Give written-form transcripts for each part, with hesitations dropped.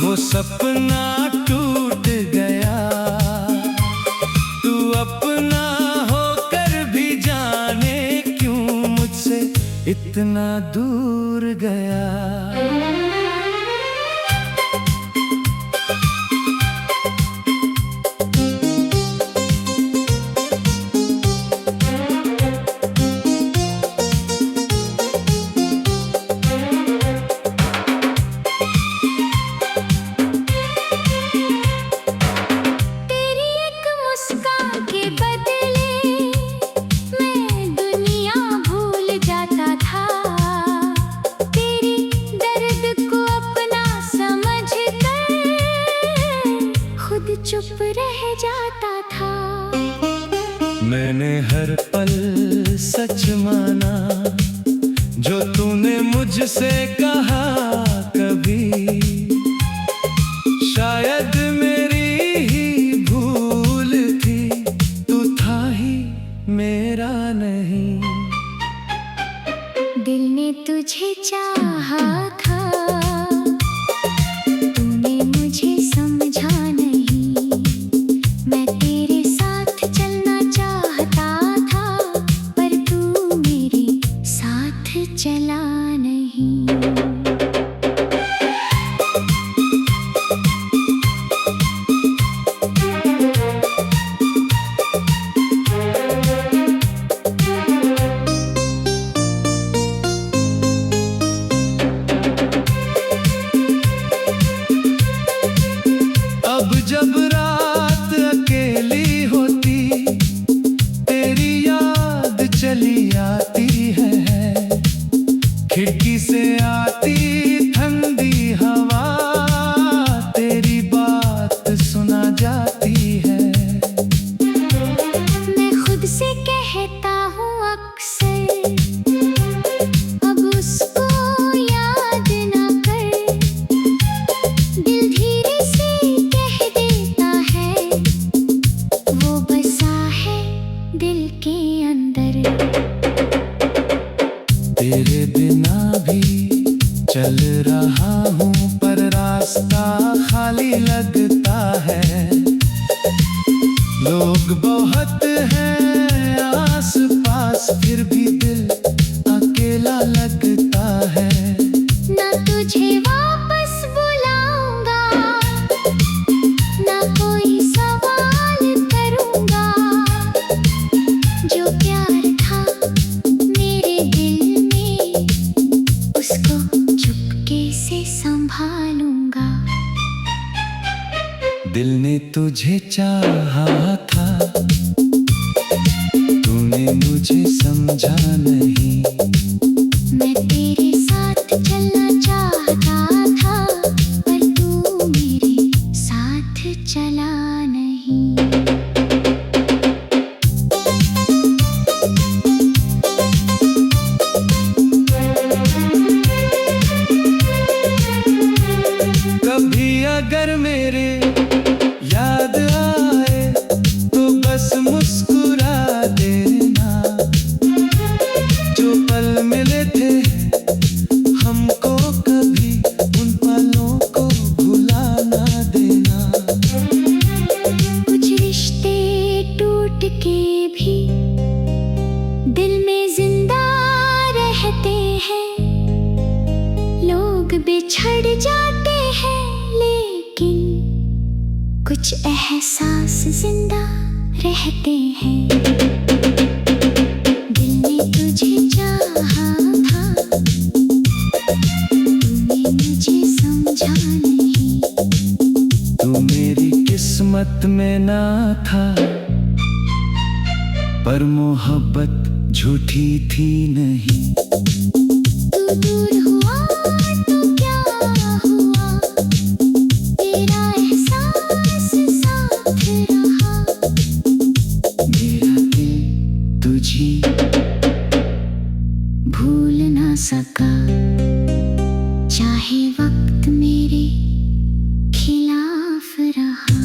वो सपना टूट गया। तू अपना होकर भी जाने क्यों मुझसे इतना दूर गया। चुप रह जाता था। मैंने हर पल सच माना जो तूने मुझसे कहा कभी। शायद मेरी ही भूल थी, तू था ही मेरा नहीं। दिल ने तुझे चाहा था, तूने मुझे समझा नहीं। मैं तेरे साथ चलना चाहता था, पर तू मेरे साथ चला नहीं। अब जब रात अकेली होती, तेरी याद चली आती है। खिड़की से आती ठंडी हवा, तेरी बात सुना जाती है। मैं खुद से कहता हूँ अक्सर, अब उसको याद ना कर। दिल धीरे से कह देता है, वो बसा है दिल के अंदर। तेरे बिना भी चल रहा हूँ, पर रास्ता खाली लगता है। लोग बहुत हैं आस पास, फिर भी दिल अकेला लगता है। ना तुझे वापस बुलाऊंगा, ना कोई सवाल करूंगा। जो प्यार था मेरे दिल में, उसको चुपके से संभालूंगा। दिल ने तुझे चाहा था, तूने मुझे समझा नहीं। मैं तेरे साथ चलना चाहता था, पर तू मेरे साथ चला नहीं। कभी अगर मेरे याद आए तो बस मुस्कुरा देना। जो पल मिले थे हमको, कभी उन पलों को भुला ना देना। कुछ रिश्ते टूट के भी दिल में जिंदा रहते हैं। लोग बिछड़ जाते हैं, लेकिन कुछ एहसास जिंदा रहते हैं। दिल ने तुझे चाहा था, तूने मुझे समझा नहीं। तू मेरी किस्मत में ना था, पर मोहब्बत झूठी थी नहीं। तू दूर हुआ तो क्या हुआ, तेरा एहसास साथ रहा। मेरा दिल तुझी भूल ना सका, चाहे वक्त मेरे खिलाफ रहा।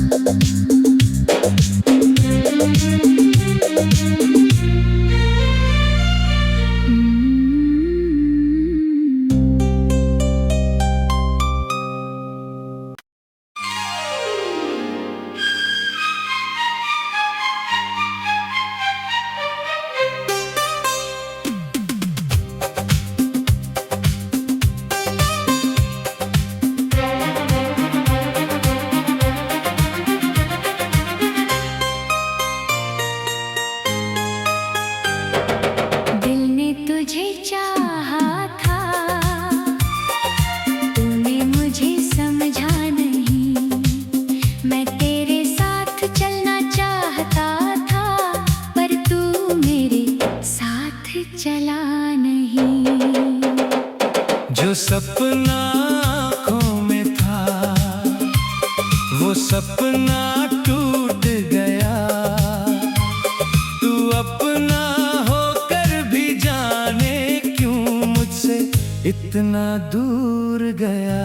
सपना टूट गया, तू अपना होकर भी जाने क्यों मुझसे इतना दूर गया।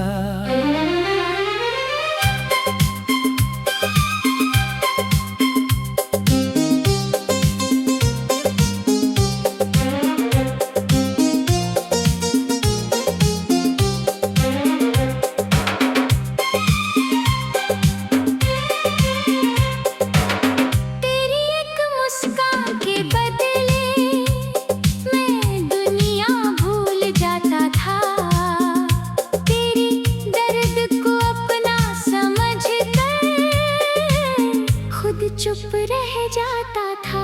चुप रह जाता था।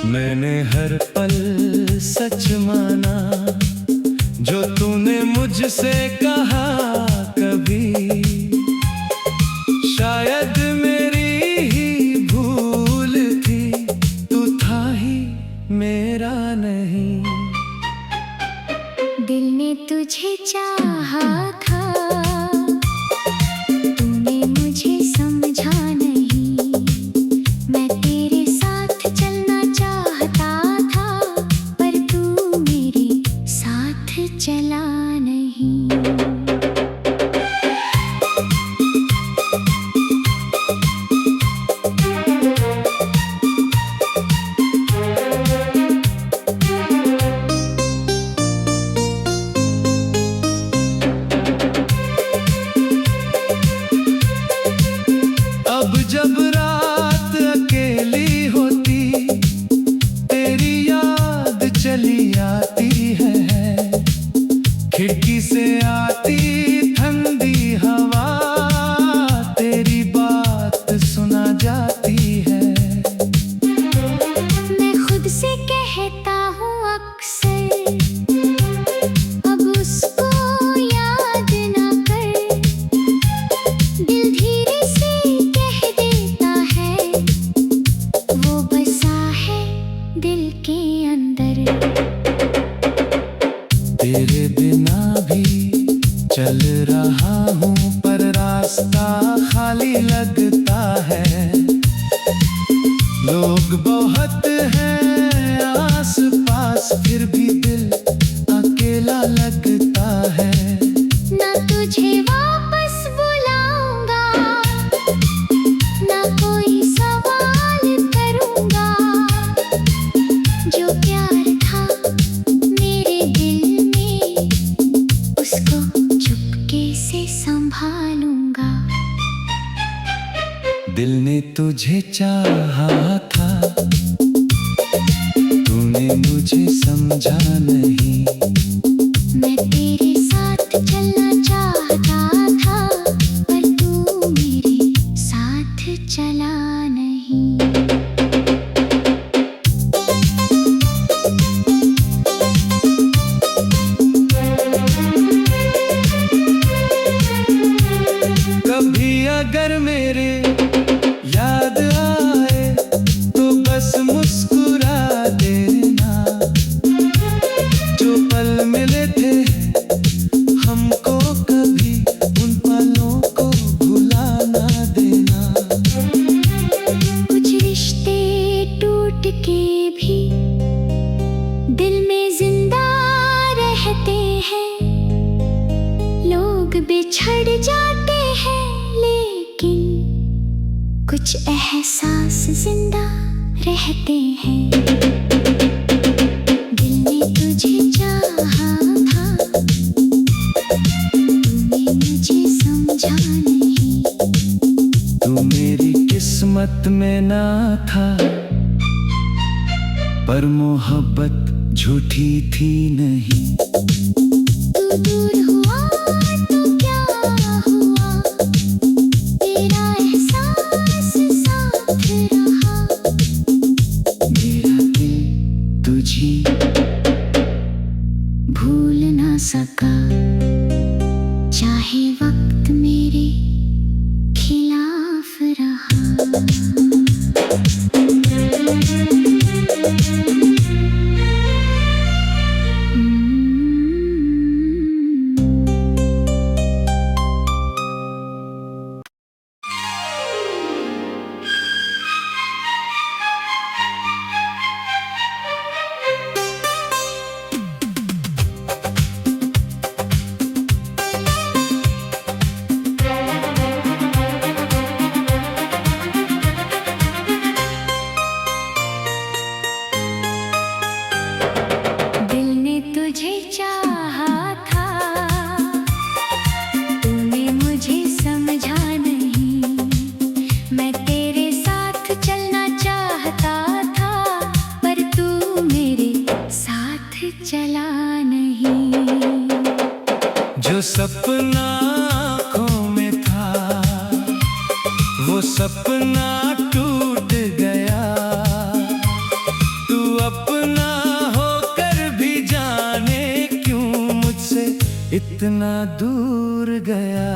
मैंने हर पल सच माना जो तूने मुझसे कहा कभी, शायद मेरी ही भूल थी, तू था ही मेरा नहीं। दिल ने तुझे चाहा था, तूने मुझे समझा नहीं। मैं तेरे साथ चलना चाहता था, पर तू मेरे साथ चला नहीं। अब जब रात अकेली होती, तेरी याद चली आती है, खिड़की से आती ठंडी हवा, तेरी बात सुना जाती है। मैं खुद से कहता हूँ अक्सर, अब उसको याद ना कर। दिल धीरे से कह देता है, वो बसा है दिल के अंदर। तेरे बिना भी चल रहा हूँ, पर रास्ता खाली लगता है। लोग बहुत हैं आस पास, फिर भी दिल अकेला लगता है। ना तुझे वापस बुलाऊंगा, ना कोई सवाल करूंगा। जो प्यार था मेरे दिल में, उसको चुपके से संभालूंगा। दिल ने तुझे चाहा था, तूने मुझे समझा नहीं। मैं तेरे साथ चलना चाहता था, पर तू मेरे साथ चला नहीं। कभी अगर मेरे याद आए तो बस मुस्कुरा देना। जो पल मिले थे हमको, कभी उन पलों को भुला ना देना। कुछ रिश्ते टूट के भी दिल में जिंदा रहते हैं। लोग बिछड़ जाते हैं, लेकिन कुछ एहसास जिंदा रहते हैं। दिल ने तुझे चाहा था, तूने मुझे समझा नहीं। तू मेरी किस्मत में ना था, पर मोहब्बत झूठी थी नहीं। तू दूर हुआ तो क्या हुआ, तेरा एहसास साथ रहा। मेरा दिल तुझी भूल ना सका, चाहे वक्त मेरे खिलाफ रहा। सपना आँखों में था, वो सपना टूट गया। तू अपना होकर भी जाने क्यों मुझसे इतना दूर गया।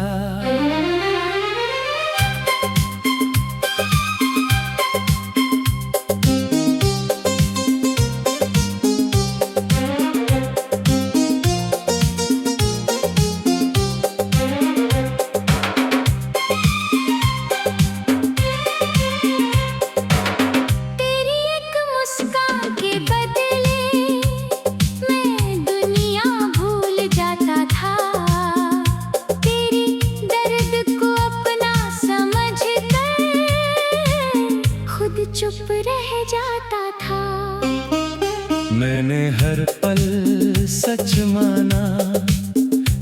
चुप रह जाता था। मैंने हर पल सच माना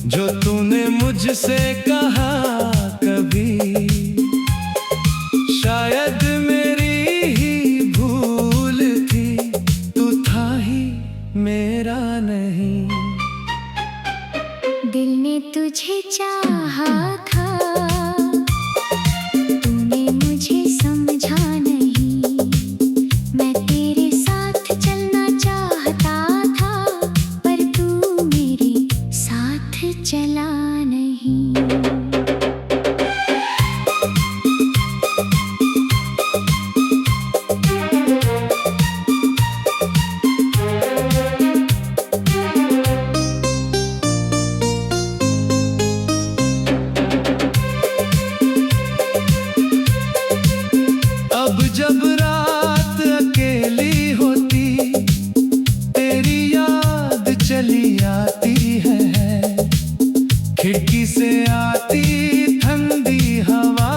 जो तूने मुझसे कहा कभी। शायद मेरी ही भूल थी, तू था ही मेरा नहीं। दिल ने तुझे चाहा था, तूने मुझे समझा नहीं। मैं तेरे साथ चलना चाहता था, पर तू मेरे साथ चला नहीं। अब जब रात अकेली होती, तेरी याद चली आती है। खिड़की से आती ठंडी हवा,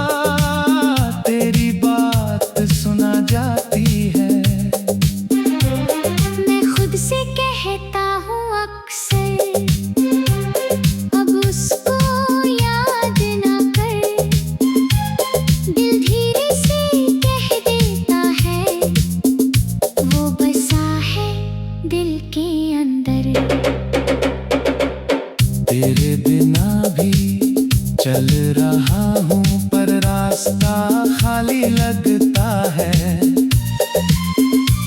तेरी बात सुना जाती है। मैं खुद से कहता हूँ अक्सर, अब उसको याद ना कर। दिल धीरे से कह देता है, वो बसा है दिल के अंदर। तेरे बिना भी चल रहा हूँ, पर रास्ता खाली लगता है।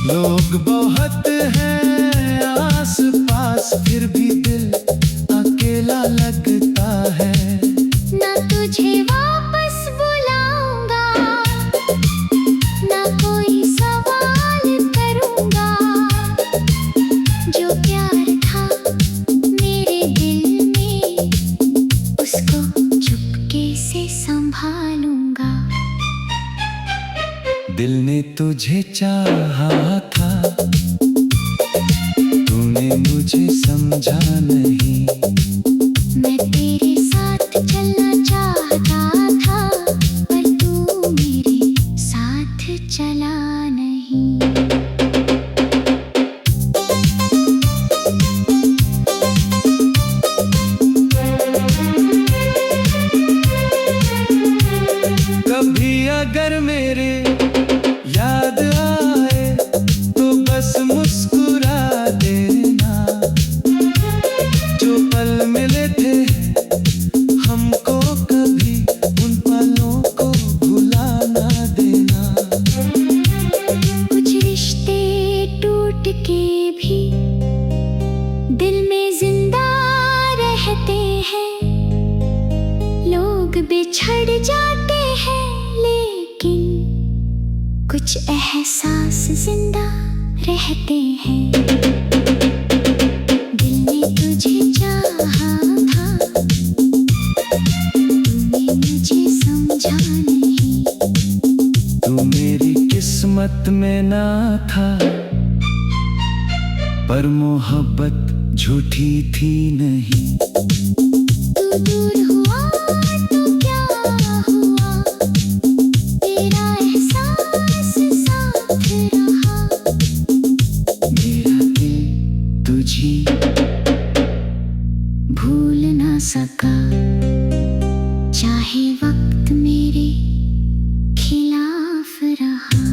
लोग बहुत हैं आस पास, फिर भी दिल अकेला लगता है। ना तुझे वापस बुलाऊंगा, ना कोई सवाल करूंगा। जो प्यार था मेरे दिल में, उसको चुपके से संभालूंगा। दिल ने तुझे चाहा था, तूने मुझे समझा नहीं। मैं तेरे साथ चलना चाहता था, पर तू मेरे साथ चला नहीं। कभी अगर मेरे याद आए तो बस मुस्कुरा देना। जो पल मिले थे हमको, कभी उन पलों को भुला ना देना। कुछ रिश्ते टूट के भी दिल में जिंदा रहते हैं। लोग बिछड़ जाते हैं, लेकिन कुछ एहसास जिंदा रहते हैं। दिल ने तुझे चाहा था, तूने मुझे समझा नहीं। तू मेरी किस्मत में ना था, पर मोहब्बत झूठी थी नहीं। तू दूर हुआ तो क्या हुआ, तेरा एहसास साथ रहा। मेरा दिल तुझी भूल ना सका, चाहे वक्त मेरे खिलाफ रहा।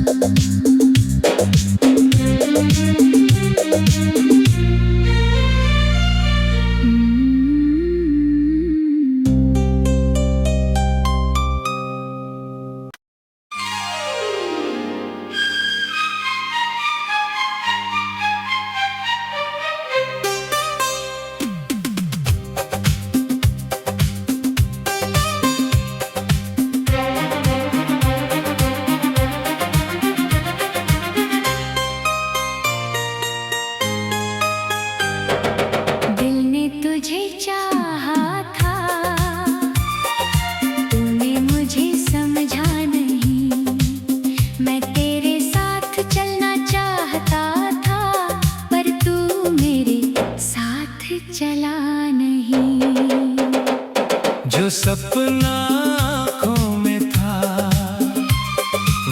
सपना आँखों में था,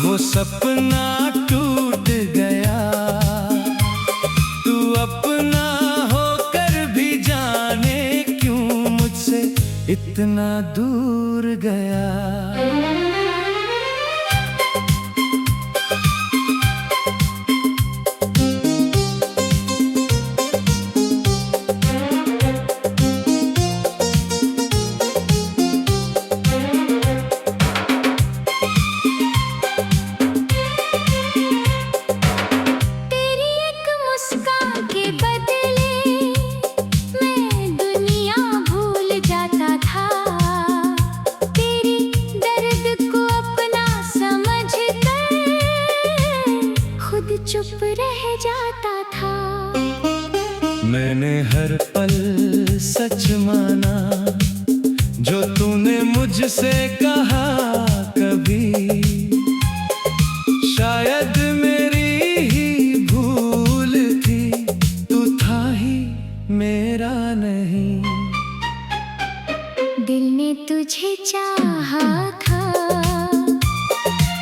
वो सपना टूट गया। तू अपना होकर भी जाने क्यों मुझसे इतना दूर गया। चुप रह जाता था। मैंने हर पल सच माना जो तूने मुझसे कहा कभी। शायद मेरी ही भूल थी, तू था ही मेरा नहीं। दिल ने तुझे चाहा था,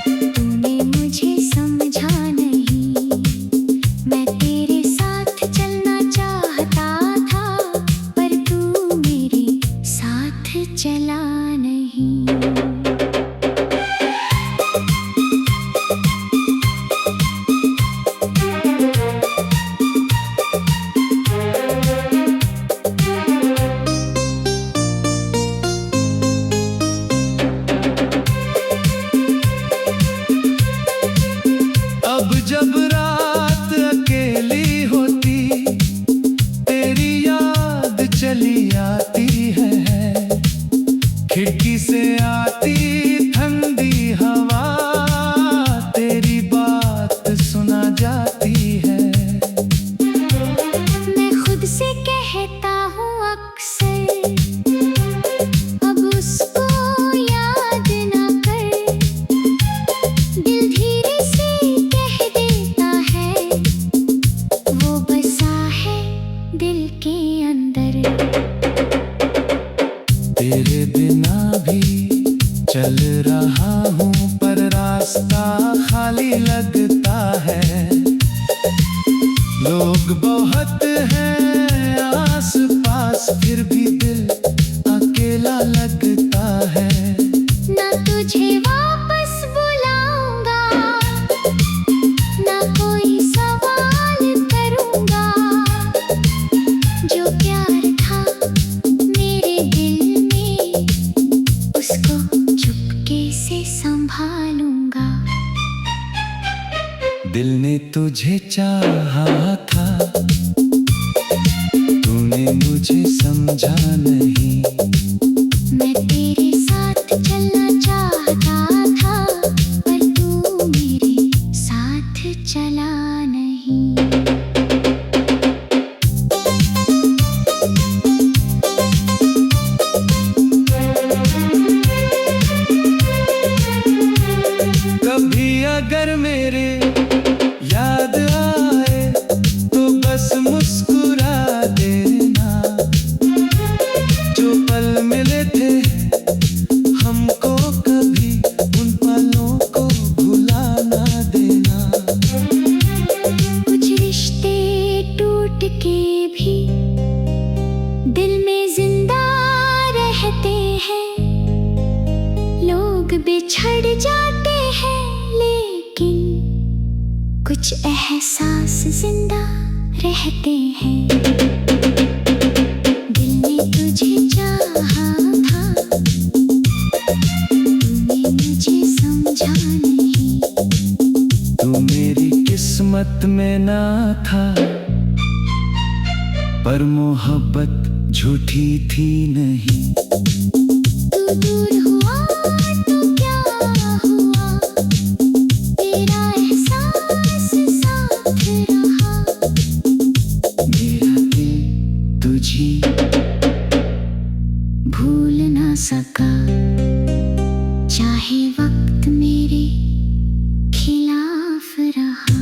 तूने मुझे समझा नहीं। मैं तेरे साथ चलना चाहता था, पर तू मेरे साथ चला नहीं। अब जब रात अकेली होती, तेरी याद चली आती है। खिड़की से आती ठंडी हवा, तेरी बात सुना जाती है। मैं खुद से कहता हूँ अक्सर, अब उसको याद ना कर। दिल धीरे से कह देता है, वो बसा है दिल के अंदर। तेरे बिना भी चल रहा हूँ, पर रास्ता खाली लगता है। लोग बहुत हैं आस पास, फिर भी दिल अकेला लगता है। ना तुझे वापस बुलाऊंगा, ना कोई सवाल करूंगा। जो प्यार था मेरे दिल में, उसको चुपके से संभालूंगा। दिल ने तुझे चाहा था, तूने मुझे समझा नहीं। मैं तेरे साथ चलना चाहता था, पर तू मेरे साथ चला नहीं। कभी अगर मेरे याद आए तो बस मुस्कुरा देना। जो पल मिले थे हमको, कभी उन पलों को भुला ना देना। कुछ रिश्ते टूट के भी दिल में जिंदा रहते हैं। लोग बिछड़ जाते हैं, लेकिन कुछ एहसास जिंदा रहते हैं। दिल ने तुझे चाहा था, तूने मुझे समझा नहीं। तू मेरी किस्मत में ना था, पर मोहब्बत झूठी थी नहीं। तू दूर हुआ तो क्या हुआ, तेरा एहसास साथ रहा। मेरा दिल तुझी भूल ना सका, चाहे वक्त मेरे खिलाफ रहा।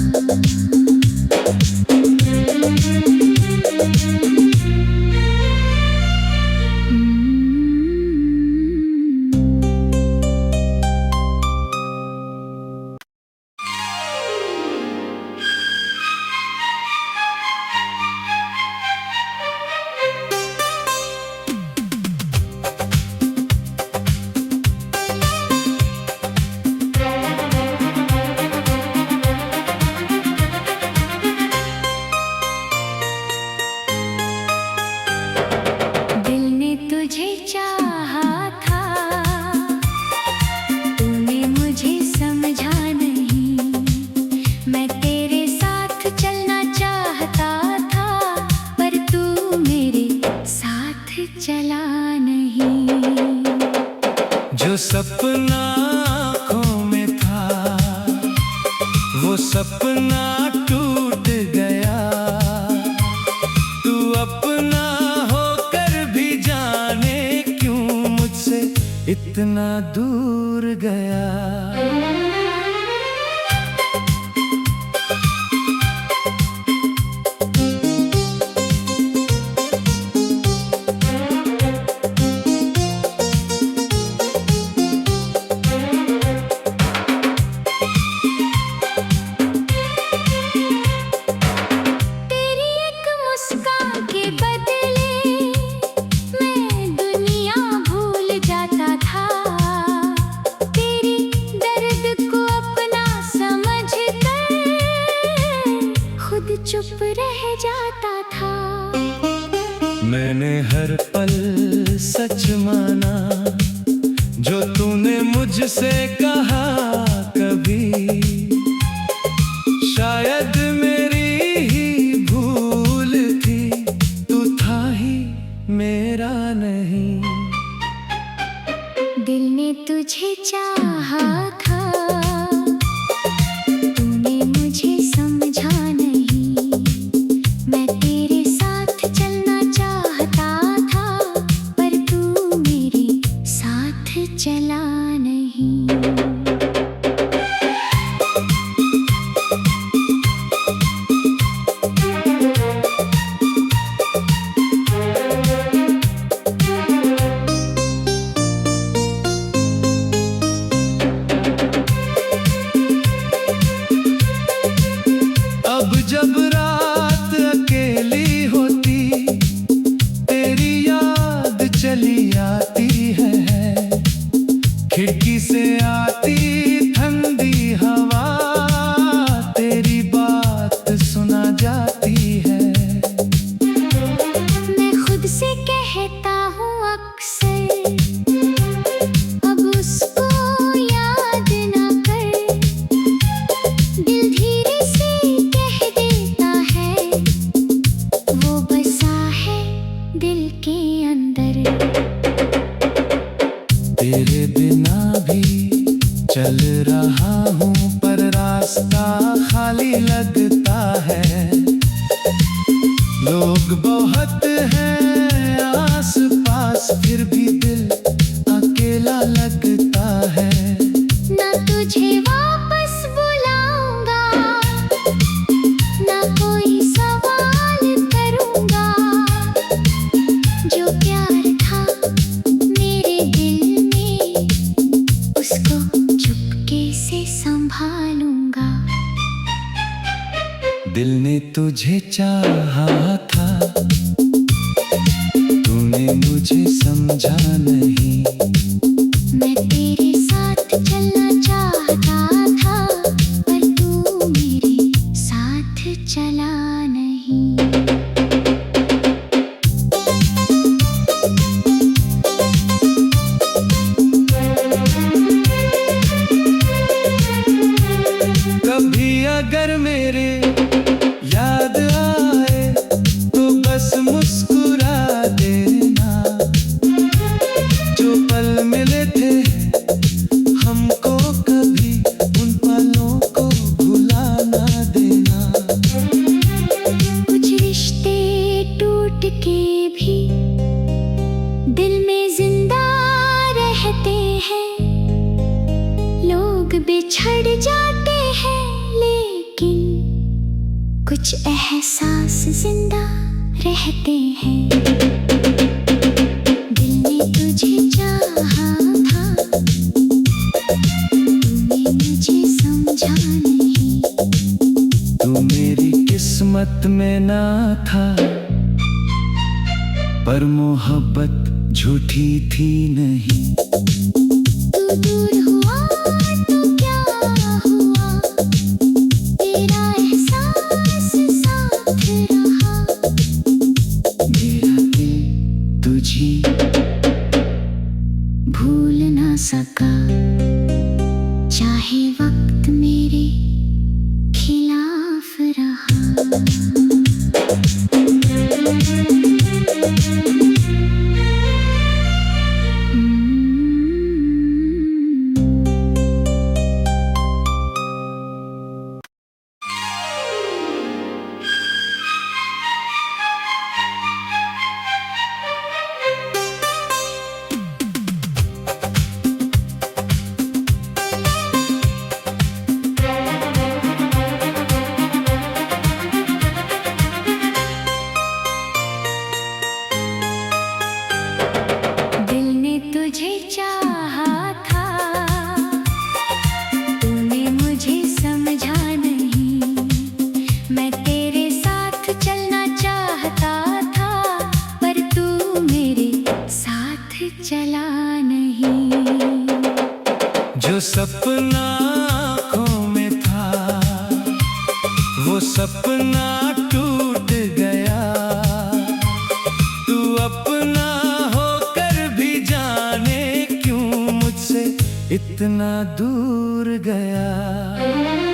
जो सपना आँखों में था वो सपना टूट गया। तू अपना होकर भी जाने क्यों मुझसे इतना दूर गया। चुप रह जाता था। मैंने हर पल सच माना जो तूने मुझसे कहा कभी। शायद मेरी ही भूल थी, तू था ही मेरा नहीं। दिल ने तुझे चाहा था, तूने मुझे समझा नहीं। मैं तेरे साथ चलना चाहता था, पर तू मेरे साथ चला नहीं। अब जब रात अकेली होती तेरी याद चली आती है। खिड़की से आती ठंडी हवा तेरी बात सुना जाती है। मैं खुद से कहता हूँ अक्सर, अब उसको याद ना कर। दिल धीरे से कह देता है, वो बसा है दिल के अंदर। तेरे बिना भी चल रहा हूँ पर रास्ता खाली लगता है। लोग बहुत हैं आस पास फिर भी दिल अकेला लगता है। ना तुझे वापस बुलाऊंगा, ना कोई सवाल करूंगा। जो प्यार था मेरे दिल में, उसको चुपके से संभालूंगा। दिल ने तुझे चाहा था, तूने मुझे समझा नहीं। मैं तेरे साथ चलना चाहता था, पर तू मेरे साथ चला नहीं। कभी अगर मेरे याद आए तो बस मुस्कुरा देना। जो पल मिले थे हमको कभी उन पलों को भुला ना देना। कुछ रिश्ते टूट के भी दिल में जिंदा रहते हैं। लोग बिछड़ जाते हैं, लेकिन कुछ एहसास जिंदा रहते हैं। दिल ने तुझे चाहा था, तूने मुझे समझा नहीं। तू मेरी किस्मत में ना था, पर मोहब्बत झूठी थी नहीं। तू दूर हुआ तो क्या हुआ, तेरा एहसास साथ रहा। मेरा दिल तुझी भूल ना सका, चाहे वक्त मेरे खिलाफ रहा। जो सपना आँखों में था वो सपना टूट गया। तू अपना होकर भी जाने क्यों मुझसे इतना दूर गया।